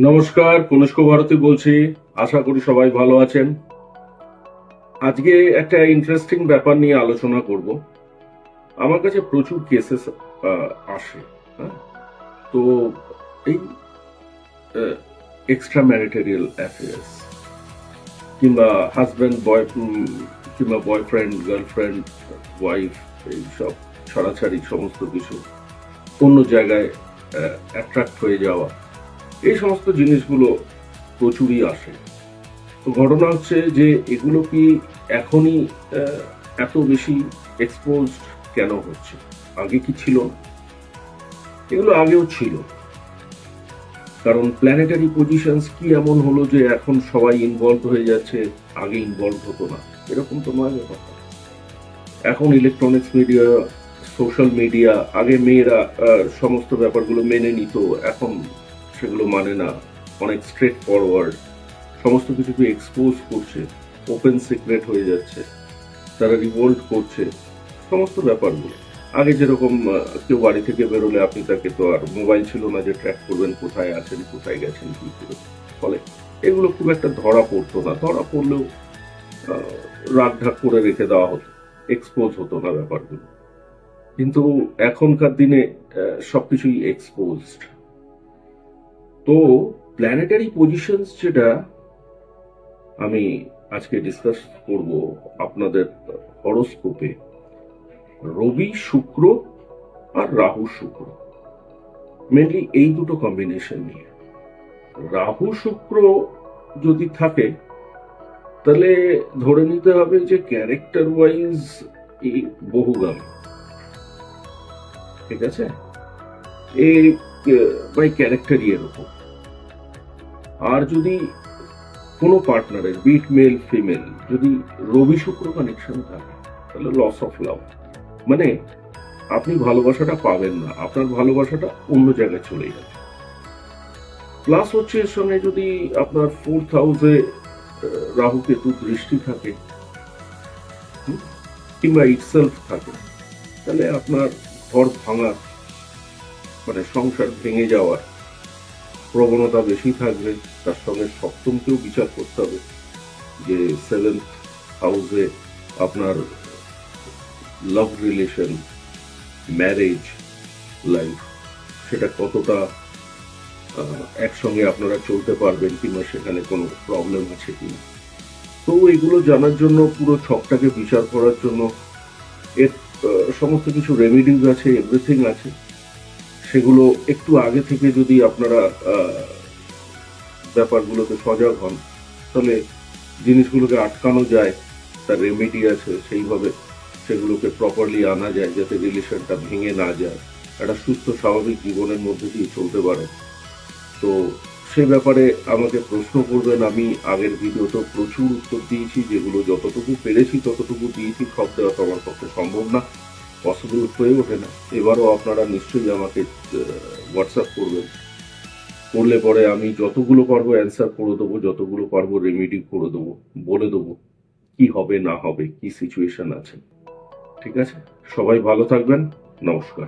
নমস্কার, কনিষ্ক ভারতী বলছি। আশা করি সবাই ভালো আছেন। আজকে একটা ইন্টারেস্টিং ব্যাপার নিয়ে আলোচনা করব। আমার কাছে প্রচুর কেসেস আসে। হ্যাঁ, তো এই এক্সট্রা ম্যারিটারিয়াল অ্যাফেয়ার্স কিংবা হাজব্যান্ড কিংবা বয়ফ্রেন্ড গার্লফ্রেন্ড ওয়াইফ এইসব ছাড়াছাড়ি সমস্ত কিছু অন্য জায়গায় অ্যাট্রাক্ট হয়ে যাওয়া, এই সমস্ত জিনিসগুলো প্রচুরই আসে। তো ঘটনা হচ্ছে যে এগুলো কি এখনই এত বেশি এক্সপোজড কেন হচ্ছে? আগে কি ছিল না? এগুলো আগেও ছিল, কারণ প্ল্যানেটারি পজিশনস কি এমন হলো যে এখন সবাই ইনভলভ হয়ে যাচ্ছে, আগে ইনভলভ হতো না? এরকম তো নয় ব্যাপারটা। এখন ইলেকট্রনিক্স মিডিয়া, সোশ্যাল মিডিয়া, আগে মেয়েরা সমস্ত ব্যাপারগুলো মেনে নিত, এখন সেগুলো মানে না। অনেক স্ট্রেট ফরওয়ার্ড, সমস্ত কিছুকে এক্সপোজ করছে, ওপেন সিক্রেট হয়ে যাচ্ছে, তারা রিভোল্ট করছে সমস্ত ব্যাপারগুলো। আগে যেরকম কেউ বাড়ি থেকে বেরোলে আপনি তাকে তো আর মোবাইল ছিল না যে ট্র্যাক করবেন কোথায় আছেন, কোথায় গেছেন, কি করে। ফলে এগুলো খুব একটা ধরা পড়তো না, ধরা পড়লেও রাগ ঢাক করে রেখে দেওয়া হতো, এক্সপোজ হতো না ব্যাপারগুলো। কিন্তু এখনকার দিনে সবকিছুই এক্সপোজড। তো প্ল্যানেটারি পজিশনস যেটা আমি আজকে ডিসকাস করব আপনাদের হরোস্কোপে, রবি শুক্র আর রাহু শুক্র, মেনলি এই দুটো কম্বিনেশন নিয়ে। রাহু শুক্র যদি থাকে তাহলে ধরে নিতে হবে যে ক্যারেক্টার ওয়াইজ এই বহুগামী, ঠিক আছে? এই বাই ক্যারেক্টারই এরকম। আর যদি কোনো পার্টনারের বিট মেল ফিমেল যদি রবি শুক্র কানেকশন থাকে তাহলে লস অফ লাভ, মানে আপনি ভালোবাসাটা পাবেন না, আপনার ভালোবাসাটা অন্য জায়গায় চলে যাবে। প্লাস হচ্ছে এর সঙ্গে যদি আপনার 4th হাউসে রাহু কেতু দৃষ্টি থাকে কিংবা ইটসেলফ থাকে, তাহলে আপনার ঘর ভাঙার, মানে সংসার ভেঙে যাওয়ার প্রবণতা বেশি থাকবে। তার সঙ্গে সপ্তমকেও বিচার করতে হবে যে 7th হাউসে আপনার লাভ রিলেশন, ম্যারেজ লাইফ, সেটা কতটা একসঙ্গে আপনারা চলতে পারবেন কিংবা সেখানে কোনো প্রবলেম আছে কিনা। তো এগুলো জানার জন্য, পুরো ছকটাকে বিচার করার জন্য এর সমস্ত কিছু রেমিডিজ আছে, এভরিথিং আছে। সেগুলো একটু আগে থেকে যদি আপনারা ব্যাপারগুলোতে সজাগ হন তাহলে জিনিসগুলোকে আটকানো যায়, তার রেমেডি আছে, সেইভাবে সেগুলোকে প্রপারলি আনা যায় যাতে রিলেশনটা ভেঙে না যায়, একটা সুস্থ স্বাভাবিক জীবনের মধ্যে দিয়ে চলতে পারে। তো সে ব্যাপারে আমাকে প্রশ্ন করবেন। আমি আগের ভিডিওতে প্রচুর উত্তর দিয়েছি, যেগুলো যতটুকু পেরেছি ততটুকু দিয়েছি, সব দেওয়া তো আমার পক্ষে সম্ভব না, পসিবল হয়ে ওঠে না। এবারও আপনারা নিশ্চয়ই আমাকে হোয়াটসঅ্যাপ করবেন, করলে পরে আমি যতগুলো পারবো অ্যান্সার করে দেবো, যতগুলো পারবো রেমেডি করে দেবো, বলে দেবো কি হবে না হবে, কি সিচুয়েশন আছে। ঠিক আছে, সবাই ভালো থাকবেন। নমস্কার।